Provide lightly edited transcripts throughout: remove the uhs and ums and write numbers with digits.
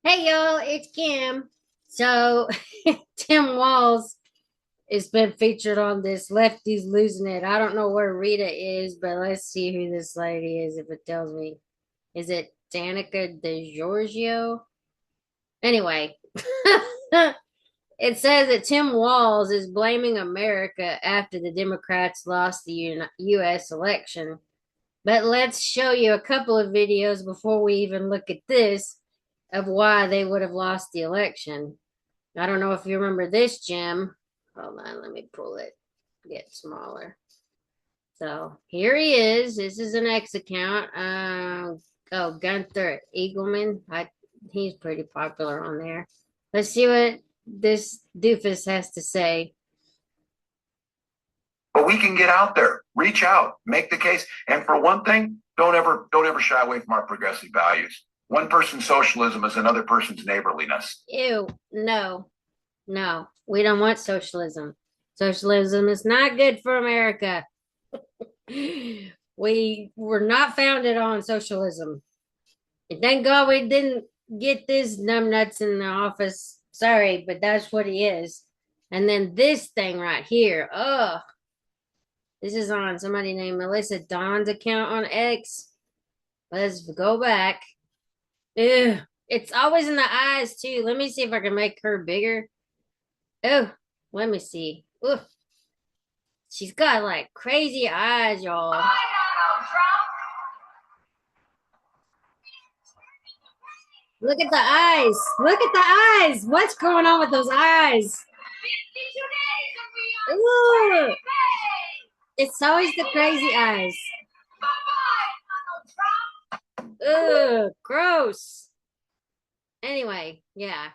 Hey y'all, it's Kim. So Tim Walz has been featured on this Lefties Losing It. I don't know where Rita is, but let's see who this lady is if it tells me. Is it Danica DeGiorgio? Anyway, it says that Tim Walz is blaming America after the Democrats lost the U.S. election. But let's show you a couple of videos before we even look at this of why they would have lost the election. I don't know if you remember this, Jim. Hold on, let me pull it, get smaller. So here he is. This is an X account. Gunther Eagleman. He's pretty popular on there. Let's see what this doofus has to say. But we can get out there, reach out, make the case. And for one thing, don't ever shy away from our progressive values. One person's socialism is another person's neighborliness. Ew, no, we don't want socialism. Socialism is not good for America. We were not founded on socialism. And thank God we didn't get this numbnuts in the office. Sorry, but that's what he is. And then this thing right here. Oh, this is on somebody named Melissa Dawn's account on X. Let's go back. Ew. It's always in the eyes too. Let me see if I can make her bigger. Oh, let me see. Ooh. She's got like crazy eyes, y'all. Look at the eyes. Look at the eyes. What's going on with those eyes? Ooh. It's always the crazy eyes. Ugh, gross. Anyway, yeah.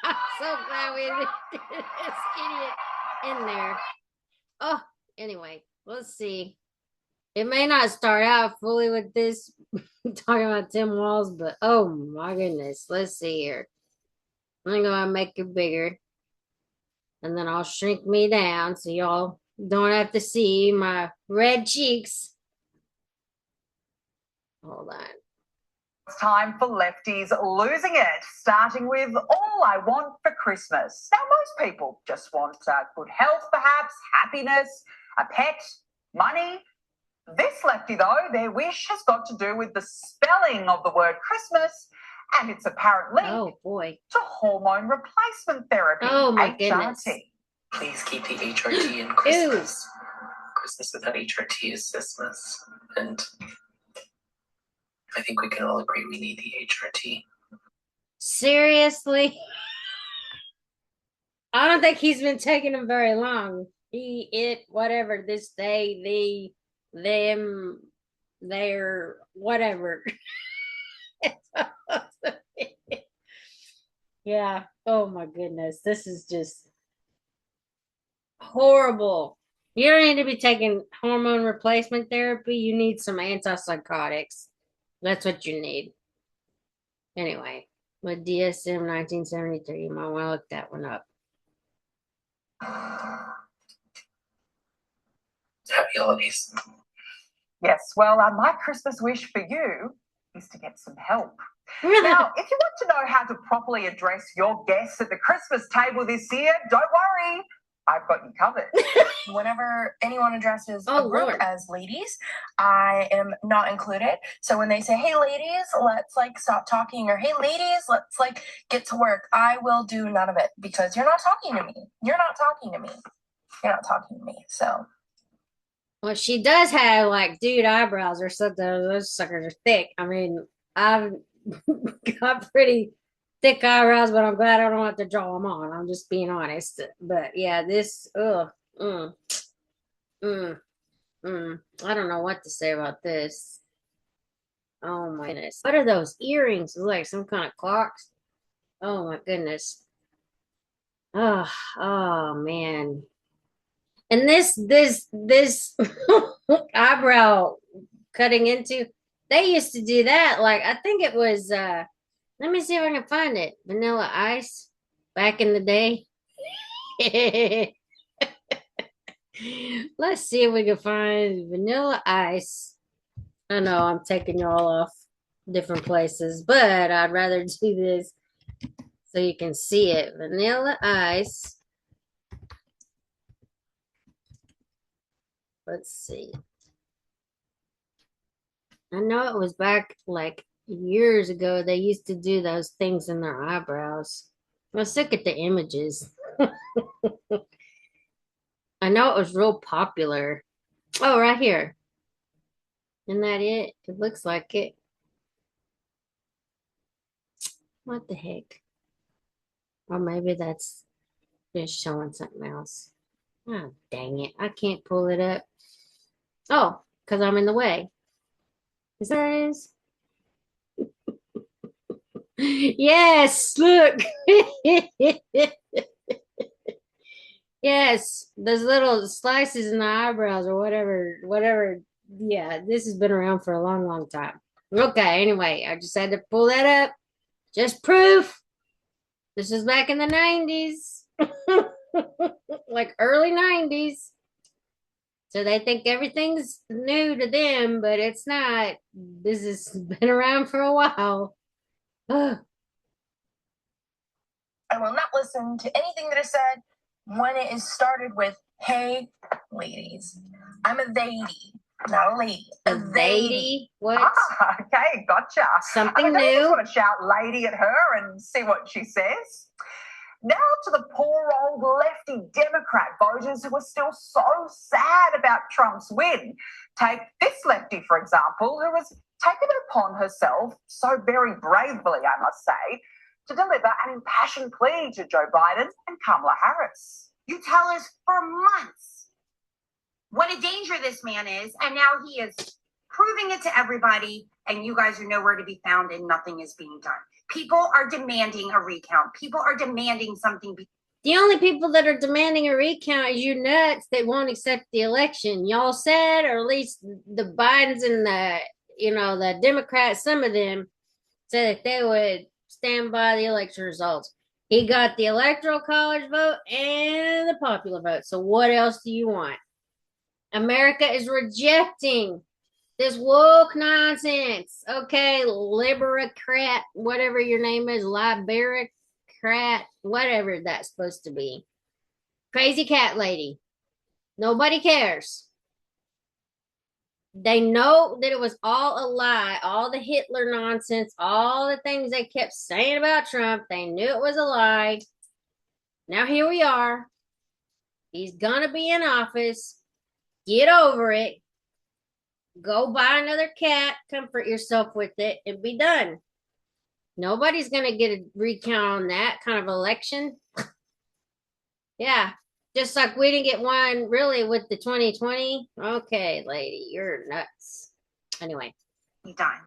I'm so glad we didn't get this idiot in there. Oh, anyway, let's see. It may not start out fully with this talking about Tim Walz, but oh my goodness. Let's see here. I'm gonna make it bigger. And then I'll shrink me down so y'all don't have to see my red cheeks. Hold on. It's time for Lefties Losing It, starting with all I want for Christmas. Now, most people just want good health, perhaps, happiness, a pet, money. This lefty, though, their wish has got to do with the spelling of the word Christmas and its apparent link to hormone replacement therapy, oh my goodness. Please keep the HRT in Christmas. Ew. Christmas without HRT is Christmas. And I think we can all agree we need the HRT. Seriously? I don't think he's been taking them very long. He, it, whatever, this, they, the, them, their, whatever. Yeah. Oh my goodness. This is just horrible. You don't need to be taking hormone replacement therapy. You need some antipsychotics. That's what you need. Anyway, with DSM 1973, you might want to look that one up. Happy holidays. Yes, well, my Christmas wish for you is to get some help. Now, if you want to know how to properly address your guests at the Christmas table this year, don't worry. I've got you covered. Whenever anyone addresses a group as ladies, I am not included. So when they say, hey, ladies, let's stop talking, or hey, ladies, let's get to work, I will do none of it because you're not talking to me. You're not talking to me. You're not talking to me. So. Well, she does have dude eyebrows or something. Those suckers are thick. I mean, I've got pretty thick eyebrows, but I'm glad I don't have to draw them on. I'm just being honest. But yeah, this, I don't know what to say about this. Oh my goodness. What are those earrings? Like some kind of clocks? Oh my goodness. Oh man. And this eyebrow cutting into, they used to do that. I think it was, let me see if I can find it. Vanilla Ice back in the day. Let's see if we can find Vanilla Ice. I know I'm taking y'all off different places, but I'd rather do this. so you can see it. Vanilla Ice. Let's see. I know it was back like years ago. They used to do those things in their eyebrows. Let's look at the images. I know it was real popular. Oh, right here. Isn't that it? It looks like it. What the heck? Or maybe that's just showing something else. Oh, dang it. I can't pull it up. Oh, because I'm in the way. Is that it is? Yes, look. Yes, those little slices in the eyebrows or whatever. Yeah, this has been around for a long, long time. Okay, anyway, I just had to pull that up. Just proof. This is back in the 90s. Like early 90s. So they think everything's new to them, but it's not. This has been around for a while. I will not listen to anything that is said when it is started with, hey, ladies. I'm a lady, not a lady. A lady? What? Ah, okay, gotcha. Something don't you new? just want to shout lady at her and see what she says? Now to the poor old lefty Democrat voters who are still so sad about Trump's win. Take this lefty, for example, who has taken it upon herself, so very bravely, I must say, to deliver an impassioned plea to Joe Biden and Kamala Harris. You tell us for months what a danger this man is, and now he is proving it to everybody, and you guys are nowhere to be found and nothing is being done. People are demanding a recount. People are demanding something. The only people that are demanding a recount is you nuts that won't accept the election. Y'all said, or at least the Bidens and the Democrats, some of them said that they would stand by the election results. He got the electoral college vote and the popular vote. So what else do you want? America is rejecting this woke nonsense. Okay, liberocrat, whatever your name is, liberocrat, whatever that's supposed to be. Crazy cat lady. Nobody cares. They know that it was all a lie, all the Hitler nonsense, all the things they kept saying about Trump. They knew it was a lie. Now here we are. He's gonna be in office. Get over it. Go buy another cat, comfort yourself with it, and be done. Nobody's going to get a recount on that kind of election. Yeah, just like we didn't get one really with the 2020. Okay, lady, you're nuts. Anyway. Done.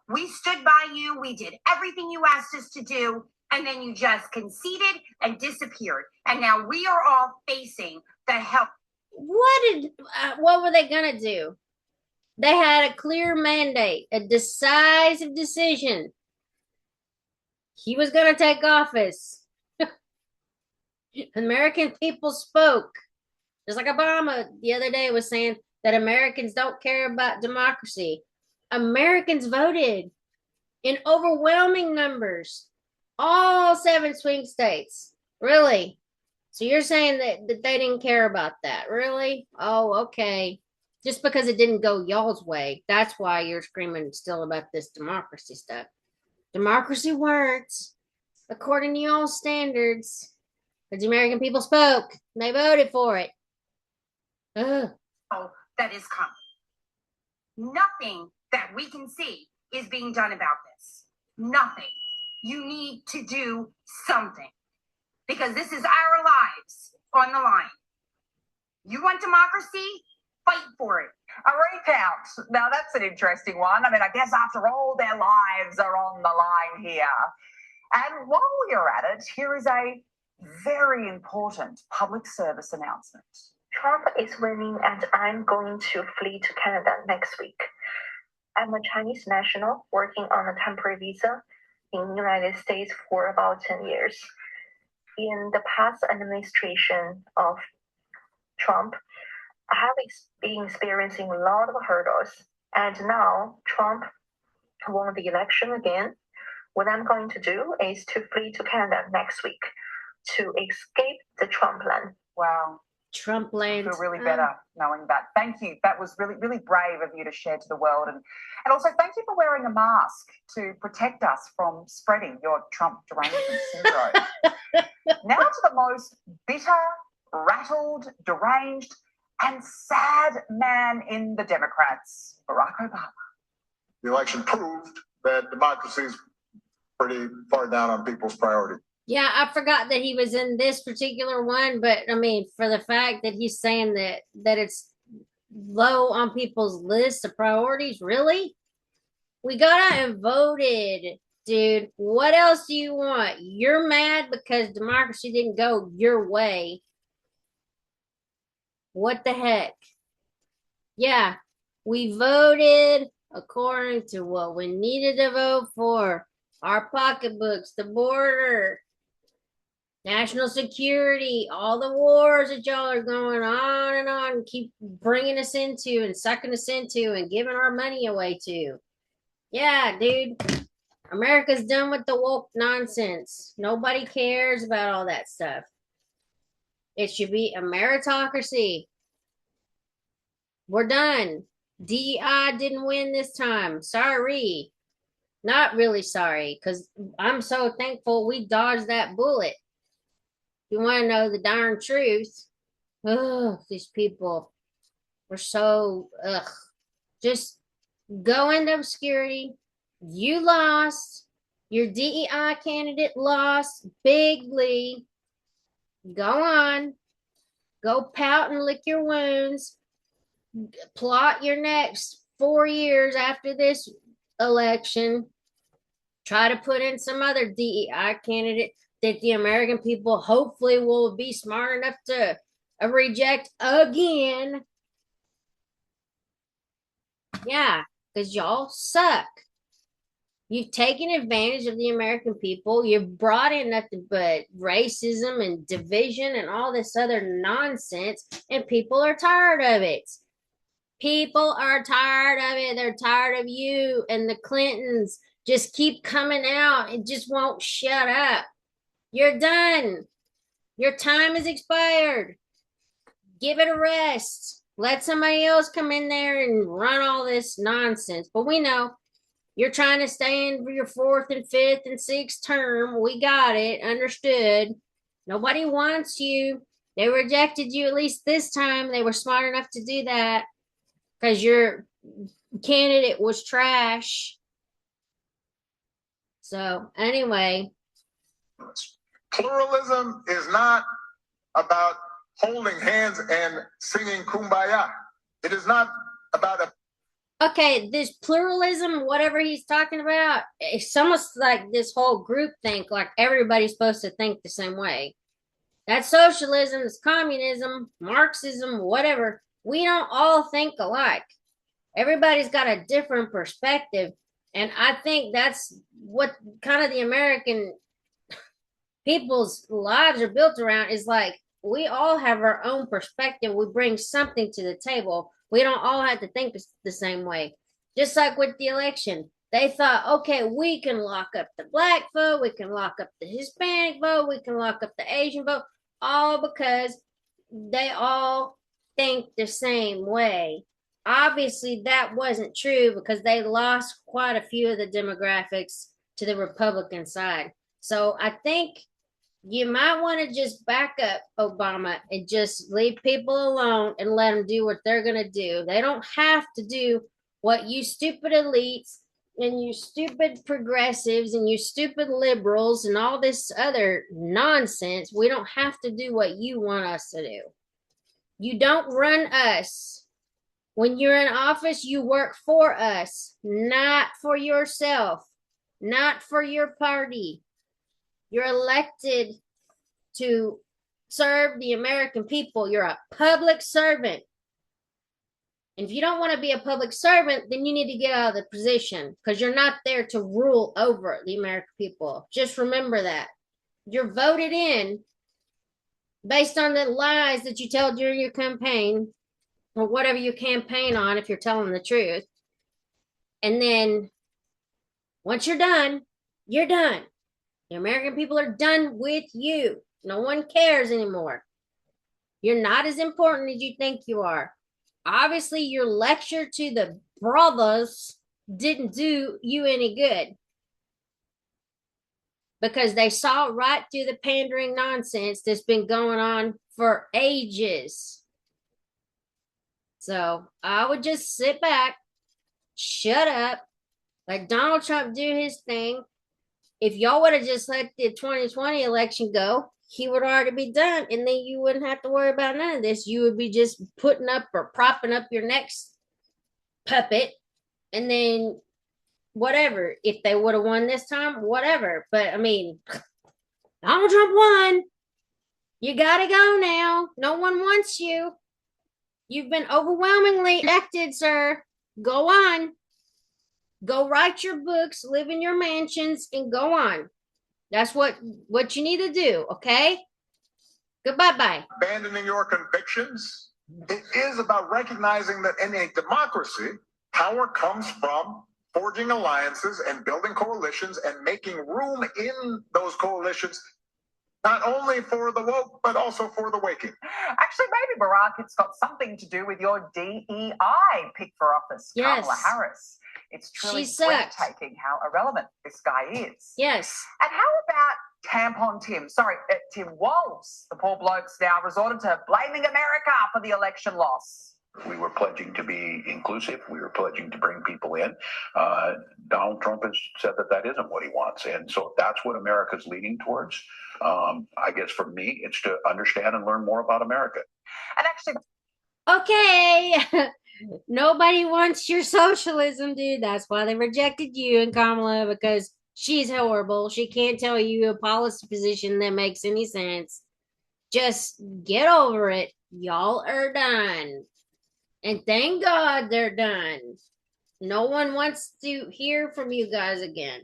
We stood by you. We did everything you asked us to do, and then you just conceded and disappeared. And now we are all facing the help. What were they going to do? They had a clear mandate, a decisive decision. He was going to take office. American people spoke. Just like Obama the other day was saying that Americans don't care about democracy. Americans voted in overwhelming numbers. All 7 swing states. Really? So you're saying that they didn't care about that? Really? Oh, okay. Just because it didn't go y'all's way. That's why you're screaming still about this democracy stuff. Democracy works according to y'all's standards. Because the American people spoke. They voted for it. Ugh. Oh, that is coming. Nothing that we can see is being done about this. Nothing. You need to do something. Because this is our lives on the line. You want democracy? Fight for it. A recount. Now, that's an interesting one. I mean, I guess after all, their lives are on the line here. And while we're at it, here is a very important public service announcement. Trump is winning and I'm going to flee to Canada next week. I'm a Chinese national working on a temporary visa in the United States for about 10 years. In the past administration of Trump, I have been experiencing a lot of hurdles. And now Trump won the election again. What I'm going to do is to flee to Canada next week to escape the Trump land. Wow. Trump land. I feel really better knowing that. Thank you. That was really, really brave of you to share to the world. And also thank you for wearing a mask to protect us from spreading your Trump derangement syndrome. Now to the most bitter, rattled, deranged, and sad man in the Democrats, Barack Obama. The election proved that democracy is pretty far down on people's priority. Yeah, I forgot that he was in this particular one, but I mean, for the fact that he's saying that it's low on people's list of priorities, really? We got out and voted, dude. What else do you want? You're mad because democracy didn't go your way. What the heck? Yeah, we voted according to what we needed to vote for. Our pocketbooks, the border, national security, all the wars that y'all are going on and on, keep bringing us into and sucking us into and giving our money away to. Yeah, dude. America's done with the woke nonsense. Nobody cares about all that stuff. It should be a meritocracy. We're done. DEI didn't win this time. Sorry. Not really sorry, because I'm so thankful we dodged that bullet. You want to know the darn truth? Ugh, these people were so, just go into obscurity. You lost. Your DEI candidate lost bigly. Go on. Go pout and lick your wounds. Plot your next 4 years after this election. Try to put in some other DEI candidate that the American people hopefully will be smart enough to reject again. Yeah, because y'all suck. You've taken advantage of the American people. You've brought in nothing but racism and division and all this other nonsense, and people are tired of it. People are tired of it. They're tired of you and the Clintons. Just keep coming out and just won't shut up. You're done. Your time is expired. Give it a rest. Let somebody else come in there and run all this nonsense. But we know you're trying to stay in for your 4th and 5th and 6th term. We got it. Understood. Nobody wants you. They rejected you at least this time. They were smart enough to do that because your candidate was trash. So anyway. Pluralism is not about holding hands and singing Kumbaya. It is not about a... Okay, this pluralism, whatever he's talking about, it's almost like this whole group think, like everybody's supposed to think the same way. That's socialism, it's communism, Marxism, whatever. We don't all think alike. Everybody's got a different perspective. And I think that's what kind of the American people's lives are built around, is like, we all have our own perspective. We bring something to the table. We don't all have to think the same way. Just like with the election, they thought, okay, we can lock up the black vote, we can lock up the Hispanic vote, we can lock up the Asian vote, all because they all think the same way. Obviously, that wasn't true because they lost quite a few of the demographics to the Republican side. So I think you might want to just back up, Obama, and just leave people alone and let them do what they're going to do. They don't have to do what you stupid elites and you stupid progressives and you stupid liberals and all this other nonsense. We don't have to do what you want us to do. You don't run us. When you're in office, you work for us, not for yourself, not for your party. You're elected to serve the American people. You're a public servant. And if you don't want to be a public servant, then you need to get out of the position because you're not there to rule over the American people. Just remember that. You're voted in based on the lies that you tell during your campaign or whatever you campaign on, if you're telling the truth. And then once you're done, You're done. The American people are done with you. No one cares anymore. You're not as important as you think you are. Obviously, your lecture to the brothers didn't do you any good because they saw right through the pandering nonsense that's been going on for ages. So I would just sit back, shut up, let Donald Trump do his thing. If y'all would have just let the 2020 election go, he would already be done. And then you wouldn't have to worry about none of this. You would be just putting up or propping up your next puppet. And then whatever. If they would have won this time, whatever. But I mean, Donald Trump won. You got to go now. No one wants you. You've been overwhelmingly elected, sir. Go on. Go write your books, live in your mansions, and go on. That's what you need to do, okay? Goodbye-bye. Abandoning your convictions. It is about recognizing that in a democracy, power comes from forging alliances and building coalitions and making room in those coalitions, not only for the woke, but also for the waking. Actually, maybe, Barack, it's got something to do with your DEI pick for office, yes. Kamala Harris. It's truly breathtaking how irrelevant this guy is. Yes. And how about Tim Walz? The poor bloke's now resorted to blaming America for the election loss. We were pledging to be inclusive. We were pledging to bring people in. Donald Trump has said that isn't what he wants. And so that's what America's leaning towards. I guess for me, it's to understand and learn more about America. And actually... Okay. Nobody wants your socialism, dude. That's why they rejected you and Kamala, because she's horrible. She can't tell you a policy position that makes any sense. Just get over it. Y'all are done. And thank God they're done. No one wants to hear from you guys again.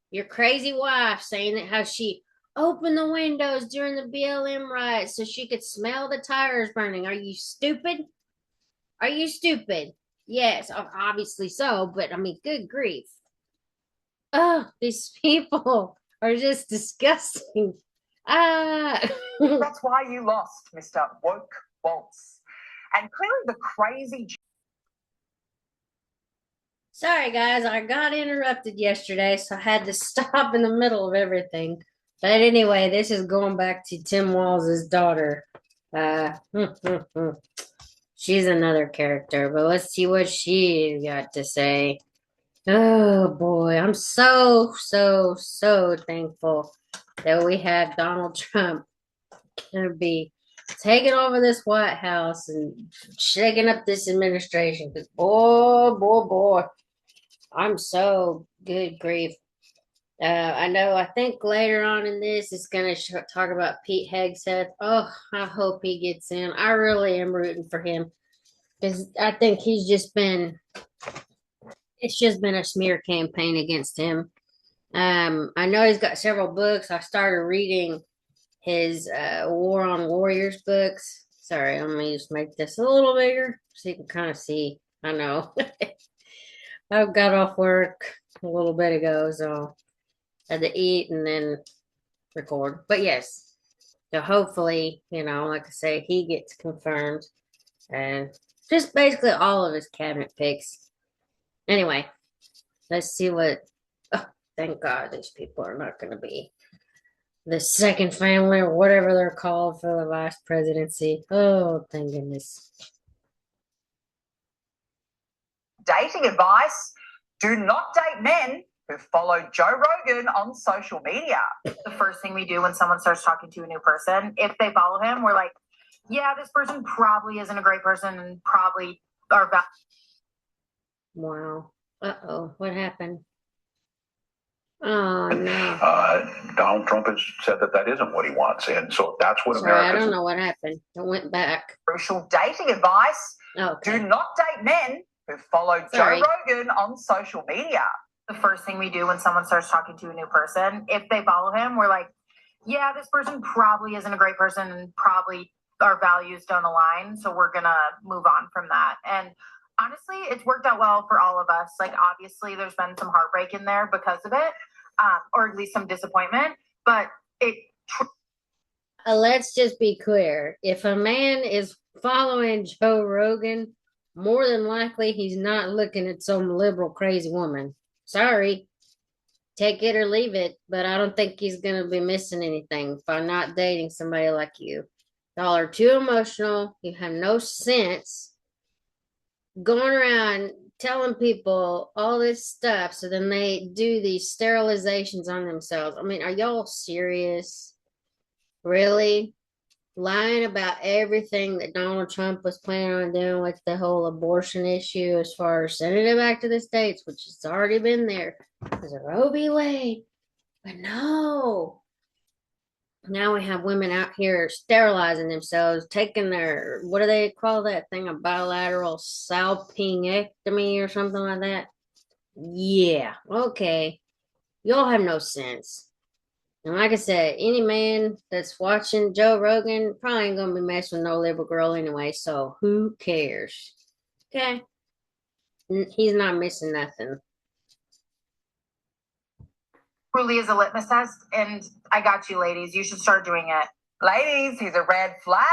Your crazy wife saying that how she opened the windows during the BLM riots so she could smell the tires burning. Are you stupid? Are you stupid? Yes, obviously so, but I mean, good grief. Oh, these people are just disgusting. That's why you lost, Mr. Woke Waltz. And clearly the crazy... Sorry, guys, I got interrupted yesterday, so I had to stop in the middle of everything. But anyway, this is going back to Tim Walz's daughter. She's another character, but let's see what she got to say. Oh boy, I'm so thankful that we have Donald Trump gonna be taking over this White House and shaking up this administration. Because boy, I'm so good grief. I think later on in this, it's going to talk about Pete Hegseth. Oh, I hope he gets in. I really am rooting for him because I think it's just been a smear campaign against him. I know he's got several books. I started reading his War on Warriors books. Sorry, I'm going to just make this a little bigger so you can kind of see. I know. I got off work a little bit ago, so had to eat and then record. But yes, so hopefully, like I say, he gets confirmed and just basically all of his cabinet picks. Anyway, let's see what. Oh, thank God these people are not going to be the second family or whatever they're called for the vice presidency. Oh, thank goodness. Dating advice: do not date men who follow Joe Rogan on social media. The first thing we do when someone starts talking to a new person, if they follow him, we're like, yeah, this person probably isn't a great person and probably are bad. Wow. Uh-oh. What happened? Oh, no. Donald Trump has said that isn't what he wants. And so that's what Sorry, I don't know what happened. It went back. Crucial dating advice. Okay. Do not date men who follow Joe Rogan on social media. The first thing we do when someone starts talking to a new person, if they follow him, we're like, yeah, this person probably isn't a great person and probably our values don't align. So we're going to move on from that. And honestly, it's worked out well for all of us. Like, obviously, there's been some heartbreak in there because of it. or at least some disappointment. But let's just be clear. If a man is following Joe Rogan, more than likely he's not looking at some liberal crazy woman. Sorry. Take it or leave it, but I don't think he's going to be missing anything by not dating somebody like you. Y'all are too emotional. You have no sense. Going around telling people all this stuff so then they do these sterilizations on themselves. I mean, are y'all serious? Really? Lying about everything that Donald Trump was planning on doing with the whole abortion issue as far as sending it back to the states, which has already been there because of Roe v. Wade. But no. Now we have women out here sterilizing themselves, taking their, what do they call that thing, a bilateral salpingectomy or something like that? Yeah, okay. Y'all have no sense. And like I said, any man that's watching Joe Rogan probably ain't gonna be messing with no liberal girl anyway, so who cares? Okay? He's not missing nothing. truly is a litmus test, and I got you, ladies. You should start doing it. Ladies, he's a red flag.